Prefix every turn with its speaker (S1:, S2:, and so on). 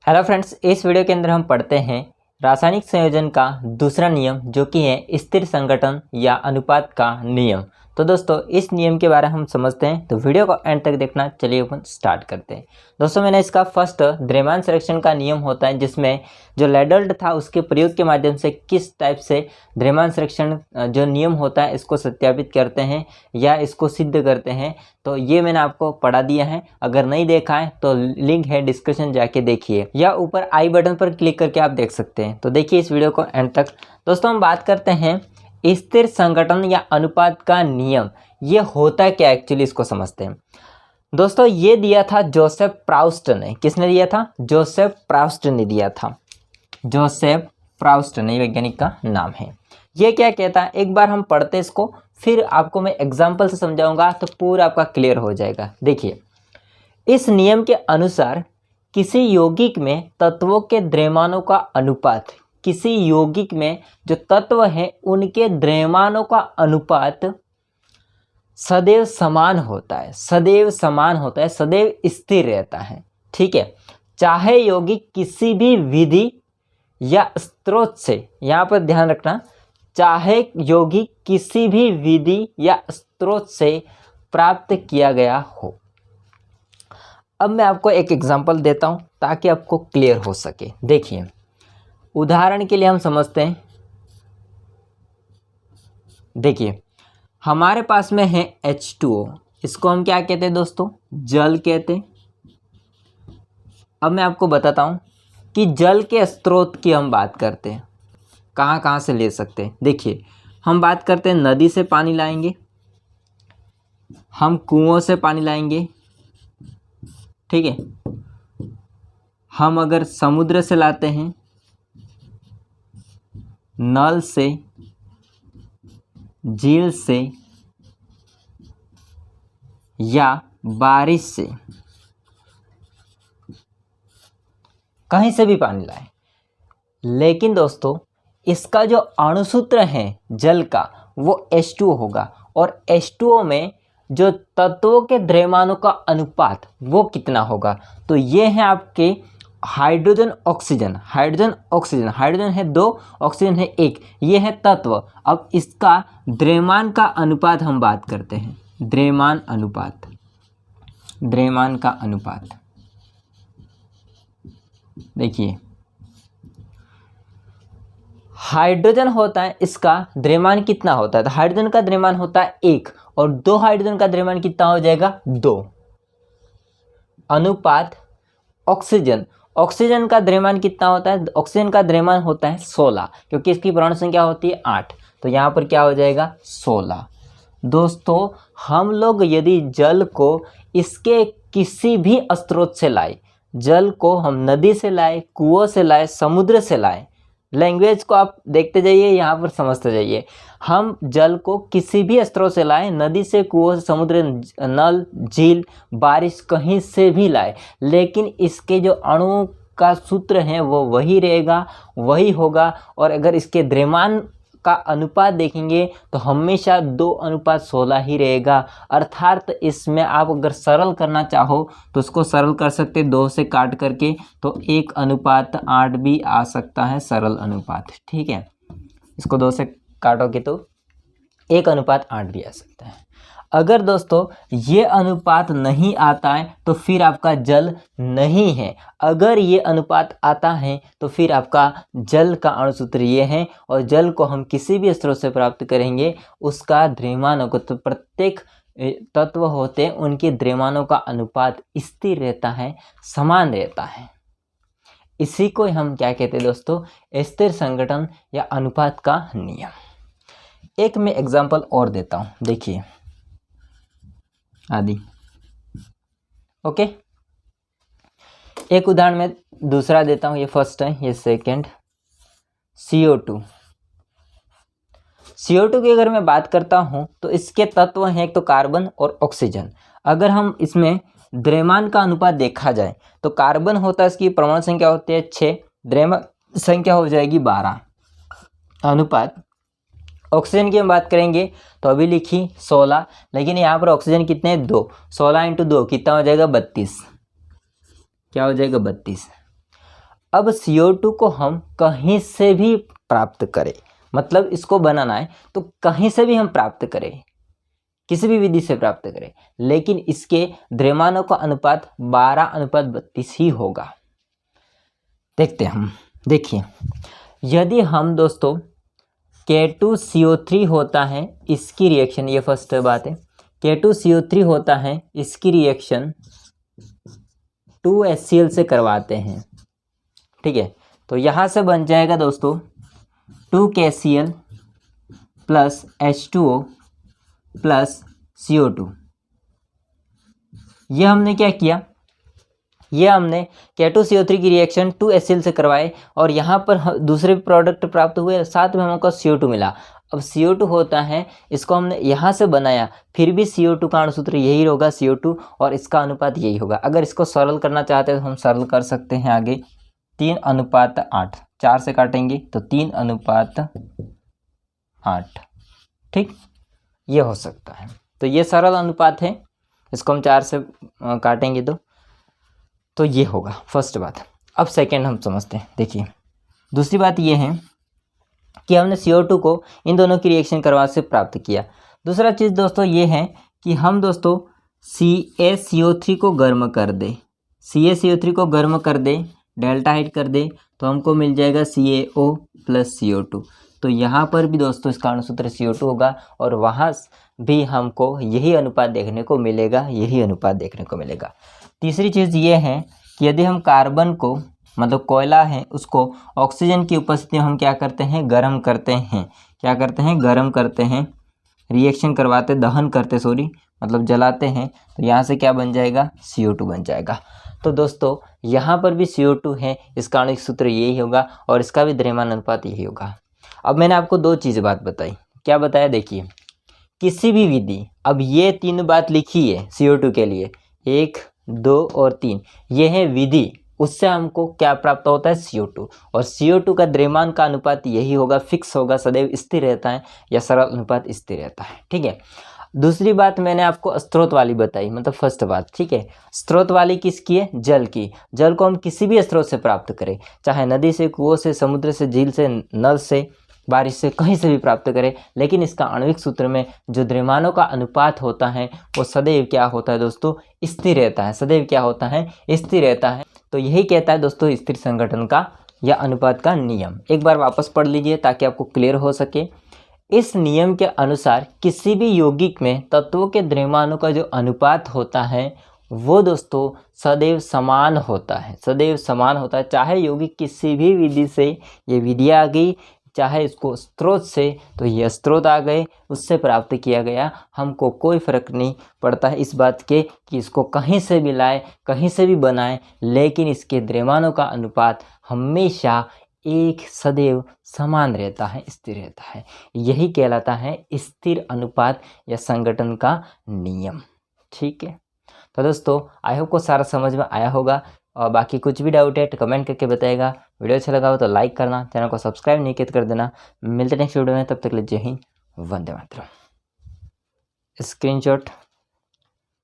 S1: Hello friends, इस video के अंदर हम पढ़ते हैं रासायनिक संयोजन का दूसरा नियम जो कि है स्थिर संघटन या अनुपात का नियम। तो दोस्तों इस नियम के बारे में हम समझते हैं, तो वीडियो को एंड तक देखना। चलिए अपन स्टार्ट करते हैं। दोस्तों मैंने इसका फर्स्ट द्रव्यमान संरक्षण का नियम होता है जिसमें जो लेडल्ट था उसके प्रयोग के माध्यम से किस टाइप से द्रव्यमान संरक्षण जो नियम होता है इसको सत्यापित करते हैं या इसको सिद्ध करते हैं। तो ये मैंने आपको पढ़ा दिया है, अगर नहीं देखा है तो लिंक है डिस्क्रिप्शन, जाके देखिए या ऊपर आई बटन पर क्लिक करके आप देख सकते हैं। तो देखिए इस वीडियो को एंड तक। दोस्तों हम बात करते हैं स्थिर संघटन या अनुपात का नियम। ये होता है क्या एक्चुअली, इसको समझते हैं। दोस्तों ये दिया था जोसेफ प्राउस्ट ने। किसने दिया था? जोसेफ प्राउस्ट ने दिया था। जोसेफ प्राउस्ट ने वैज्ञानिक का नाम है। ये क्या कहता है, एक बार हम पढ़ते हैं इसको, फिर आपको मैं एग्जाम्पल से समझाऊंगा तो पूरा आपका क्लियर हो जाएगा। देखिए इस नियम के अनुसार किसी यौगिक में तत्वों के द्रव्यमानों का अनुपात, किसी यौगिक में जो तत्व हैं उनके द्रव्यमानों का अनुपात सदैव समान होता है, सदैव समान होता है, सदैव स्थिर रहता है। ठीक है, चाहे यौगिक किसी भी विधि या स्रोत से, यहाँ पर ध्यान रखना, चाहे यौगिक किसी भी विधि या स्रोत से प्राप्त किया गया हो। अब मैं आपको एक एग्जांपल देता हूं ताकि आपको क्लियर हो सके। देखिए उदाहरण के लिए हम समझते हैं। देखिए हमारे पास में है H2O, इसको हम क्या कहते हैं दोस्तों? जल कहते हैं। अब मैं आपको बताता हूं कि जल के स्रोत की हम बात करते हैं, कहाँ कहाँ से ले सकते हैं। देखिए हम बात करते हैं, नदी से पानी लाएंगे, हम कुओं से पानी लाएंगे, ठीक है। हम अगर समुद्र से लाते हैं, नल से, झील से या बारिश से, कहीं से भी पानी लाएं, लेकिन दोस्तों इसका जो अणुसूत्र है जल का वो H2O होगा। और H2O में जो तत्वों के द्रव्यमानों का अनुपात वो कितना होगा? तो ये है आपके hydrogen oxygen, hydrogen oxygen, hydrogen है 2, ऑक्सीजन है 1, ये है तत्व। अब इसका द्रव्यमान का अनुपात हम बात करते हैं, द्रव्यमान अनुपात, द्रव्यमान का अनुपात। देखिए हाइड्रोजन होता है, इसका द्रव्यमान कितना होता है? तो हाइड्रोजन का द्रव्यमान होता है 1 और 2 हाइड्रोजन का द्रव्यमान कितना हो जाएगा? 2 अनुपात ऑक्सीजन। ऑक्सीजन का द्रव्यमान कितना होता है? ऑक्सीजन का द्रव्यमान होता है 16, क्योंकि इसकी परमाणु संख्या होती है 8, तो यहाँ पर क्या हो जाएगा? 16। दोस्तों हम लोग यदि जल को इसके किसी भी स्रोत से लाए, जल को हम नदी से लाए, कुओं से लाए, समुद्र से लाए, लैंग्वेज को आप देखते जाइए, यहाँ पर समझते जाइए। हम जल को किसी भी स्रोत से लाए, नदी से, कुओं से, समुद्र, नल, झील, बारिश, कहीं से भी लाए, लेकिन इसके जो अणु का सूत्र है वो वही रहेगा, वही होगा। और अगर इसके द्रव्यमान का अनुपात देखेंगे तो हमेशा 2:16 ही रहेगा। अर्थात इसमें आप अगर सरल करना चाहो तो इसको सरल कर सकते 2 से काट करके, तो 1:8 भी आ सकता है, सरल अनुपात। ठीक है, इसको 2 से काटोगे तो 1:8 भी आ सकता है। अगर दोस्तों ये अनुपात नहीं आता है तो फिर आपका जल नहीं है। अगर ये अनुपात आता है तो फिर आपका जल का अणुसूत्र ये है, और जल को हम किसी भी स्रोत से प्राप्त करेंगे उसका द्रव्यमान होगा। तो प्रत्येक तत्व होते हैं उनके द्रव्यमानों का अनुपात स्थिर रहता है, समान रहता है। इसी को हम क्या कहते हैं दोस्तों? स्थिर संघटन या अनुपात का नियम। एक मैं एग्जाम्पल और देता हूँ, देखिए आदि। ओके, एक उदाहरण में दूसरा देता हूं, ये फर्स्ट है, ये सेकंड। CO2। CO2 की अगर मैं बात करता हूं तो इसके तत्व हैं एक तो कार्बन और ऑक्सीजन। अगर हम इसमें द्रव्यमान का अनुपात देखा जाए तो कार्बन होता है, इसकी परमाणु संख्या होती है 6, द्रव्यमान संख्या हो जाएगी 12, अनुपात ऑक्सीजन की हम बात करेंगे तो अभी लिखी 16, लेकिन यहाँ पर ऑक्सीजन कितने? 2, 16 × 2 कितना हो जाएगा? 32। क्या हो जाएगा? 32। अब CO2 को हम कहीं से भी प्राप्त करें, मतलब इसको बनाना है तो कहीं से भी हम प्राप्त करें, किसी भी विधि से प्राप्त करें, लेकिन इसके द्रव्यमानों का अनुपात 12:32 ही होगा। देखते हैं हम, देखिए यदि हम दोस्तों K2CO3 होता है, इसकी रिएक्शन, ये फर्स्ट बात है, K2CO3 होता है, इसकी रिएक्शन 2HCl से करवाते हैं, ठीक है। तो यहाँ से बन जाएगा दोस्तों 2KCl plus H2O plus CO2। ये हमने क्या किया, ये हमने K2CO3 की रिएक्शन 2HCl से करवाए और यहाँ पर दूसरे प्रोडक्ट प्राप्त हुए, साथ में हमको CO2 मिला। अब CO2 होता है, इसको हमने यहाँ से बनाया, फिर भी CO2 का अणुसूत्र यही होगा CO2, और इसका अनुपात यही होगा। अगर इसको सरल करना चाहते हैं तो हम सरल कर सकते हैं आगे, 3:8, 4 से काटेंगे तो 3:8, ठीक, ये हो सकता है। तो ये सरल अनुपात है, इसको हम 4 से काटेंगे तो ये होगा फर्स्ट बात। अब सेकेंड हम समझते हैं। देखिए दूसरी बात ये है कि हमने CO2 को इन दोनों की रिएक्शन करवा से प्राप्त किया। दूसरा चीज़ दोस्तों ये है कि हम दोस्तों CaCO3 को गर्म कर दे, CaCO3 को गर्म कर दे, डेल्टा हाइट कर दे, तो हमको मिल जाएगा CaO प्लस CO2। तो यहाँ पर भी दोस्तों इसका अणुसूत्र CO2 होगा और वहाँ भी हमको यही अनुपात देखने को मिलेगा, यही अनुपात देखने को मिलेगा। तीसरी चीज़ ये है कि यदि हम कार्बन को, मतलब कोयला है, उसको ऑक्सीजन की उपस्थिति में हम क्या करते हैं, गर्म करते हैं, क्या करते हैं, गर्म करते हैं, रिएक्शन करवाते, दहन करते, सॉरी मतलब जलाते हैं, तो यहाँ से क्या बन जाएगा, CO2 बन जाएगा। तो दोस्तों यहाँ पर भी CO2 है, इसका आणविक सूत्र यही होगा और इसका भी द्रव्यमान अनुपात यही होगा। अब मैंने आपको दो चीज़ बात बताई, क्या बताया, देखिए किसी भी विधि, अब ये 3 बात लिखी है CO2 के लिए, 1, 2 और 3, ये है विधि, उससे हमको क्या प्राप्त होता है, CO2, और CO2 का द्रव्यमान का अनुपात यही होगा, फिक्स होगा, सदैव स्थिर रहता है, या सरल अनुपात स्थिर रहता है, ठीक है। दूसरी बात मैंने आपको स्रोत वाली बताई, मतलब फर्स्ट बात, ठीक है। स्रोत वाली किसकी है, जल की। जल को हम किसी भी स्रोत से प्राप्त करें, चाहे नदी से, कुओं से, समुद्र से, झील से, नल से, बारिश से, कहीं से भी प्राप्त करें, लेकिन इसका आणविक सूत्र में जो द्रव्यमानों का अनुपात होता है वो सदैव क्या होता है दोस्तों, स्थिर रहता है, सदैव क्या होता है, स्थिर रहता है। तो यही कहता है दोस्तों स्थिर संघटन का या अनुपात का नियम। एक बार वापस पढ़ लीजिए ताकि आपको क्लियर हो सके। इस नियम के अनुसार किसी भी यौगिक में तत्वों के द्रव्यमानों का जो अनुपात होता है वो दोस्तों सदैव समान होता है, सदैव समान होता है। चाहे यौगिक किसी भी विधि से, ये विधि आ गई, चाहे इसको स्रोत से, तो ये स्रोत आ गए, उससे प्राप्त किया गया, हमको कोई फर्क नहीं पड़ता है इस बात के कि इसको कहीं से भी लाए, कहीं से भी बनाए, लेकिन इसके द्रव्यमानों का अनुपात हमेशा एक सदैव समान रहता है, स्थिर रहता है। यही कहलाता है स्थिर अनुपात या संघटन का नियम, ठीक है। तो दोस्तों आई होप को सारा समझ में आया होगा, और बाकी कुछ भी डाउट है तो कमेंट करके बताएगा। वीडियो अच्छा लगा हो तो लाइक करना, चैनल को सब्सक्राइब नहीं किया तो कर देना। मिलते नेक्स्ट वीडियो में, तब तक के लिए जय हिंद, वंदे मातरम। स्क्रीनशॉट